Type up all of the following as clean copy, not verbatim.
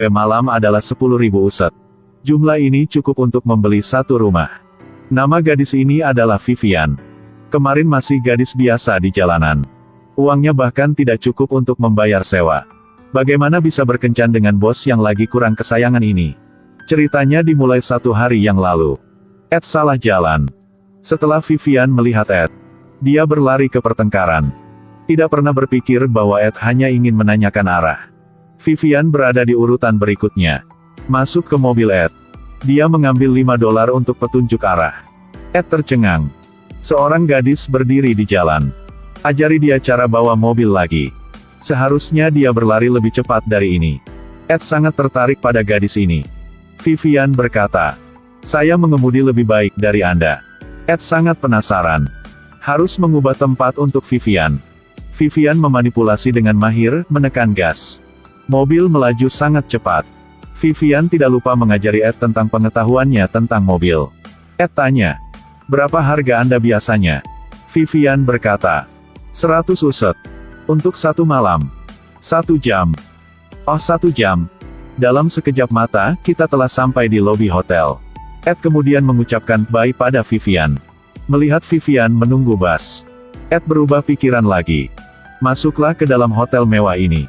malam adalah 10.000 uset. Jumlah ini cukup untuk membeli satu rumah. Nama gadis ini adalah Vivian. Kemarin masih gadis biasa di jalanan. Uangnya bahkan tidak cukup untuk membayar sewa. Bagaimana bisa berkencan dengan bos yang lagi kurang kesayangan ini? Ceritanya dimulai 1 hari yang lalu. Ed salah jalan. Setelah Vivian melihat Ed, dia berlari ke pertengkaran. Tidak pernah berpikir bahwa Ed hanya ingin menanyakan arah. Vivian berada di urutan berikutnya. Masuk ke mobil Ed. Dia mengambil $5 untuk petunjuk arah. Ed tercengang. Seorang gadis berdiri di jalan. Ajari dia cara bawa mobil lagi. Seharusnya dia berlari lebih cepat dari ini. Ed sangat tertarik pada gadis ini. Vivian berkata, "Saya mengemudi lebih baik dari Anda." Ed sangat penasaran. Harus mengubah tempat untuk Vivian. Vivian memanipulasi dengan mahir, menekan gas. Mobil melaju sangat cepat. Vivian tidak lupa mengajari Ed tentang pengetahuannya tentang mobil. Ed tanya, "Berapa harga Anda biasanya?" Vivian berkata, 100 uset. Untuk 1 malam. 1 jam. Oh, 1 jam. Dalam sekejap mata, kita telah sampai di lobi hotel. Ed kemudian mengucapkan bye pada Vivian. Melihat Vivian menunggu bus, Ed berubah pikiran lagi. Masuklah ke dalam hotel mewah ini.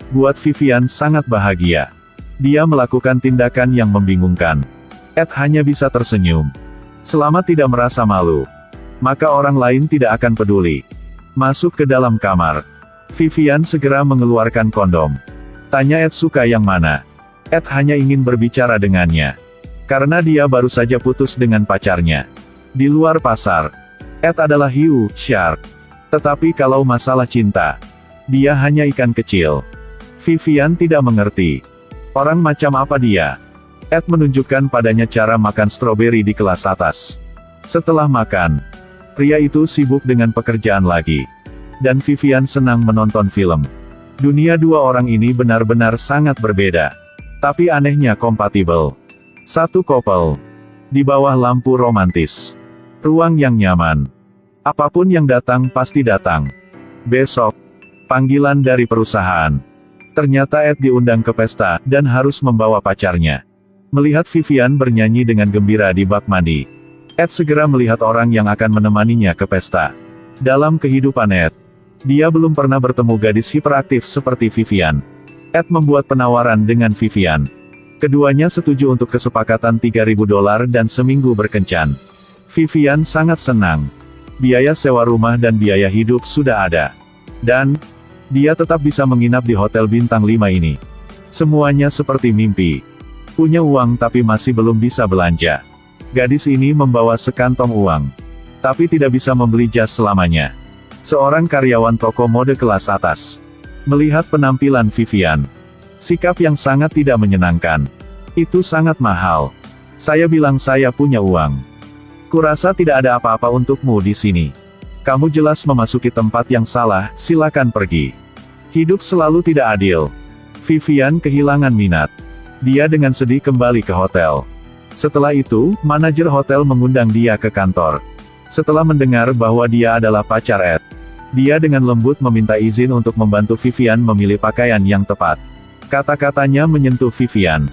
Buat Vivian sangat bahagia. Dia melakukan tindakan yang membingungkan. Ed hanya bisa tersenyum. Selama tidak merasa malu, maka orang lain tidak akan peduli. Masuk ke dalam kamar. Vivian segera mengeluarkan kondom. Tanya Ed suka yang mana. Ed hanya ingin berbicara dengannya. Karena dia baru saja putus dengan pacarnya. Di luar pasar, Ed adalah hiu, shark. Tetapi kalau masalah cinta, dia hanya ikan kecil. Vivian tidak mengerti. Orang macam apa dia? Ed menunjukkan padanya cara makan stroberi di kelas atas. Setelah makan, pria itu sibuk dengan pekerjaan lagi. Dan Vivian senang menonton film. Dunia dua orang ini benar-benar sangat berbeda. Tapi anehnya kompatibel. Satu couple. Di bawah lampu romantis. Ruang yang nyaman. Apapun yang datang pasti datang. Besok, panggilan dari perusahaan. Ternyata Ed diundang ke pesta, dan harus membawa pacarnya. Melihat Vivian bernyanyi dengan gembira di bak mandi, Ed segera melihat orang yang akan menemaninya ke pesta. Dalam kehidupan Ed, dia belum pernah bertemu gadis hiperaktif seperti Vivian. Ed membuat penawaran dengan Vivian. Keduanya setuju untuk kesepakatan $3.000 dan seminggu berkencan. Vivian sangat senang. Biaya sewa rumah dan biaya hidup sudah ada. Dan dia tetap bisa menginap di hotel bintang 5 ini. Semuanya seperti mimpi. Punya uang tapi masih belum bisa belanja. Gadis ini membawa sekantong uang. Tapi tidak bisa membeli jas selamanya. Seorang karyawan toko mode kelas atas. Melihat penampilan Vivian. Sikap yang sangat tidak menyenangkan. Itu sangat mahal. Saya bilang saya punya uang. Kurasa tidak ada apa-apa untukmu di sini. Kamu jelas memasuki tempat yang salah, silakan pergi. Hidup selalu tidak adil. Vivian kehilangan minat. Dia dengan sedih kembali ke hotel. Setelah itu, manajer hotel mengundang dia ke kantor. Setelah mendengar bahwa dia adalah pacar Ed, dia dengan lembut meminta izin untuk membantu Vivian memilih pakaian yang tepat. Kata-katanya menyentuh Vivian.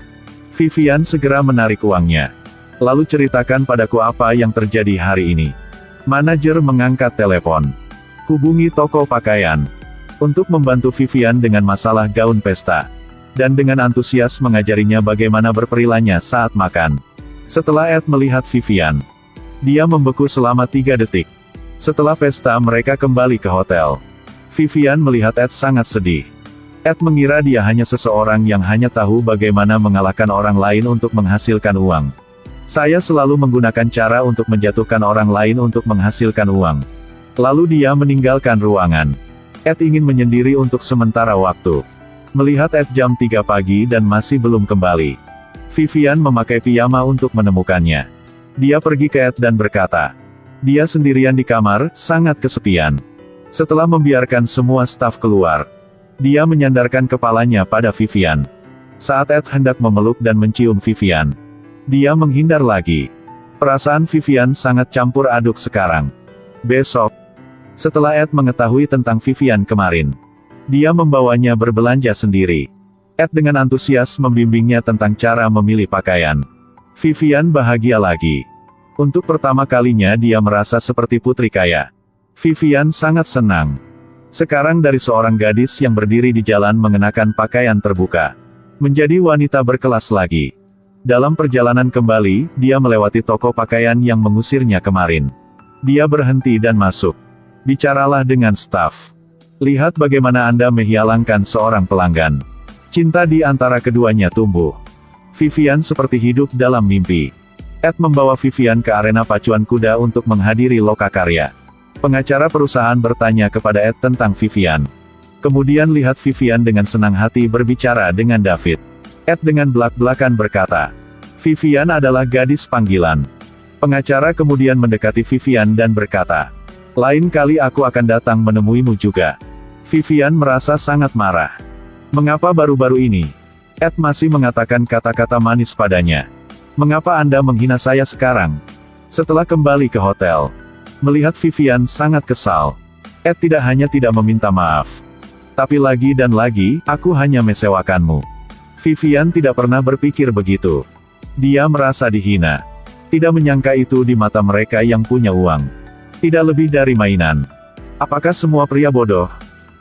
Vivian segera menarik uangnya. Lalu ceritakan padaku apa yang terjadi hari ini. Manajer mengangkat telepon. Hubungi toko pakaian. Untuk membantu Vivian dengan masalah gaun pesta. Dan dengan antusias mengajarinya bagaimana berperilahannya saat makan. Setelah Ed melihat Vivian, dia membeku selama 3 detik. Setelah pesta mereka kembali ke hotel. Vivian melihat Ed sangat sedih. Ed mengira dia hanya seseorang yang hanya tahu bagaimana mengalahkan orang lain untuk menghasilkan uang. Saya selalu menggunakan cara untuk menjatuhkan orang lain untuk menghasilkan uang. Lalu dia meninggalkan ruangan. Ed ingin menyendiri untuk sementara waktu. Melihat Ed jam 3 pagi dan masih belum kembali. Vivian memakai piyama untuk menemukannya. Dia pergi ke Ed dan berkata. Dia sendirian di kamar, sangat kesepian. Setelah membiarkan semua staf keluar, dia menyandarkan kepalanya pada Vivian. Saat Ed hendak memeluk dan mencium Vivian, dia menghindar lagi. Perasaan Vivian sangat campur aduk sekarang. Besok, setelah Ed mengetahui tentang Vivian kemarin, dia membawanya berbelanja sendiri. Ed dengan antusias membimbingnya tentang cara memilih pakaian. Vivian bahagia lagi. Untuk pertama kalinya dia merasa seperti putri kaya. Vivian sangat senang. Sekarang dari seorang gadis yang berdiri di jalan mengenakan pakaian terbuka, menjadi wanita berkelas lagi. Dalam perjalanan kembali, dia melewati toko pakaian yang mengusirnya kemarin. Dia berhenti dan masuk. Bicaralah dengan staf. Lihat bagaimana Anda menghilangkan seorang pelanggan. Cinta di antara keduanya tumbuh. Vivian seperti hidup dalam mimpi. Ed membawa Vivian ke arena pacuan kuda untuk menghadiri lokakarya. Pengacara perusahaan bertanya kepada Ed tentang Vivian. Kemudian lihat Vivian dengan senang hati berbicara dengan David. Ed dengan belak-belakan berkata, Vivian adalah gadis panggilan. Pengacara kemudian mendekati Vivian dan berkata, lain kali aku akan datang menemuimu juga. Vivian merasa sangat marah. Mengapa baru-baru ini? Ed masih mengatakan kata-kata manis padanya. Mengapa Anda menghina saya sekarang? Setelah kembali ke hotel, melihat Vivian sangat kesal. Ed tidak hanya tidak meminta maaf, tapi lagi dan lagi, aku hanya mesewakanmu. Vivian tidak pernah berpikir begitu. Dia merasa dihina. Tidak menyangka itu di mata mereka yang punya uang. Tidak lebih dari mainan. Apakah semua pria bodoh?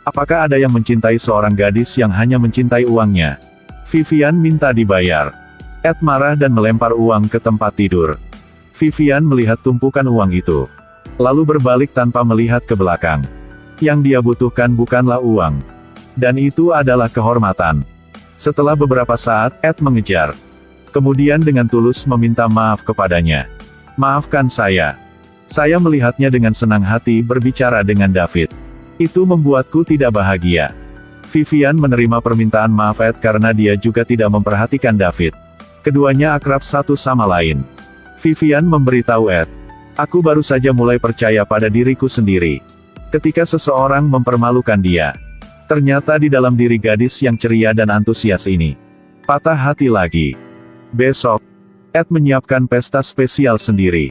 Apakah ada yang mencintai seorang gadis yang hanya mencintai uangnya? Vivian minta dibayar. Ed marah dan melempar uang ke tempat tidur. Vivian melihat tumpukan uang itu, lalu berbalik tanpa melihat ke belakang. Yang dia butuhkan bukanlah uang. Dan itu adalah kehormatan. Setelah beberapa saat, Ed mengejar. Kemudian dengan tulus meminta maaf kepadanya. Maafkan saya. Saya melihatnya dengan senang hati berbicara dengan David. Itu membuatku tidak bahagia. Vivian menerima permintaan maaf Ed karena dia juga tidak memperhatikan David. Keduanya akrab satu sama lain. Vivian memberitahu Ed, aku baru saja mulai percaya pada diriku sendiri. Ketika seseorang mempermalukan dia. Ternyata di dalam diri gadis yang ceria dan antusias ini. Patah hati lagi. Besok, Ed menyiapkan pesta spesial sendiri.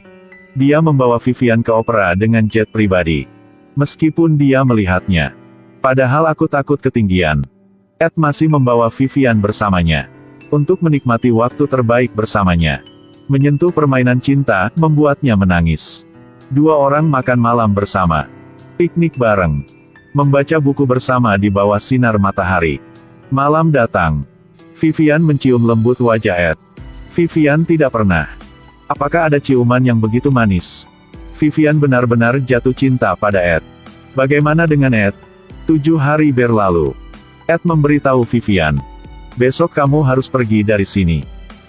Dia membawa Vivian ke opera dengan jet pribadi. Meskipun dia melihatnya. Padahal aku takut ketinggian. Ed masih membawa Vivian bersamanya. Untuk menikmati waktu terbaik bersamanya. Menyentuh permainan cinta, membuatnya menangis. Dua orang makan malam bersama. Piknik bareng. Membaca buku bersama di bawah sinar matahari. Malam datang. Vivian mencium lembut wajah Ed. Vivian tidak pernah. Apakah ada ciuman yang begitu manis? Vivian benar-benar jatuh cinta pada Ed. Bagaimana dengan Ed? 7 hari berlalu. Ed memberitahu Vivian. Besok kamu harus pergi dari sini.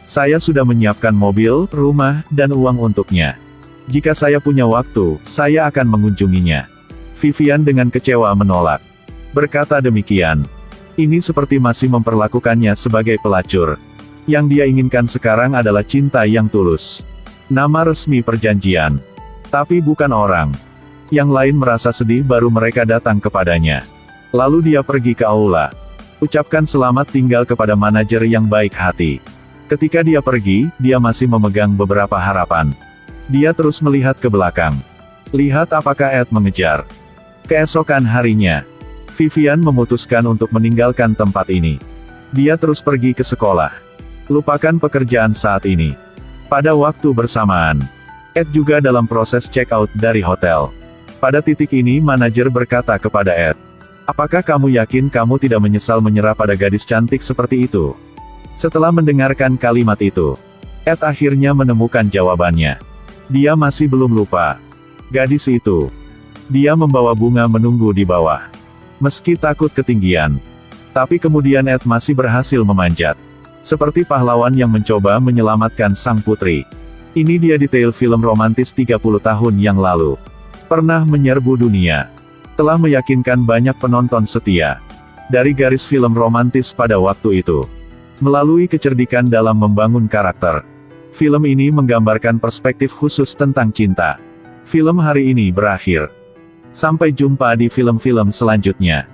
Saya sudah menyiapkan mobil, rumah, dan uang untuknya. Jika saya punya waktu, saya akan mengunjunginya. Vivian dengan kecewa menolak. Berkata demikian. Ini seperti masih memperlakukannya sebagai pelacur. Yang dia inginkan sekarang adalah cinta yang tulus. Nama resmi perjanjian. Tapi bukan orang. Yang lain merasa sedih baru mereka datang kepadanya. Lalu dia pergi ke aula. Ucapkan selamat tinggal kepada manajer yang baik hati. Ketika dia pergi, dia masih memegang beberapa harapan. Dia terus melihat ke belakang. Lihat apakah Ed mengejar. Keesokan harinya, Vivian memutuskan untuk meninggalkan tempat ini. Dia terus pergi ke sekolah. Lupakan pekerjaan saat ini. Pada waktu bersamaan, Ed juga dalam proses check-out dari hotel. Pada titik ini manajer berkata kepada Ed, apakah kamu yakin kamu tidak menyesal menyerah pada gadis cantik seperti itu? Setelah mendengarkan kalimat itu, Ed akhirnya menemukan jawabannya. Dia masih belum lupa. Gadis itu. Dia membawa bunga menunggu di bawah. Meski takut ketinggian. Tapi kemudian Ed masih berhasil memanjat. Seperti pahlawan yang mencoba menyelamatkan sang putri. Ini dia detail film romantis 30 tahun yang lalu. Pernah menyerbu dunia. Telah meyakinkan banyak penonton setia. Dari garis film romantis pada waktu itu. Melalui kecerdikan dalam membangun karakter. Film ini menggambarkan perspektif khusus tentang cinta. Film hari ini berakhir. Sampai jumpa di film-film selanjutnya.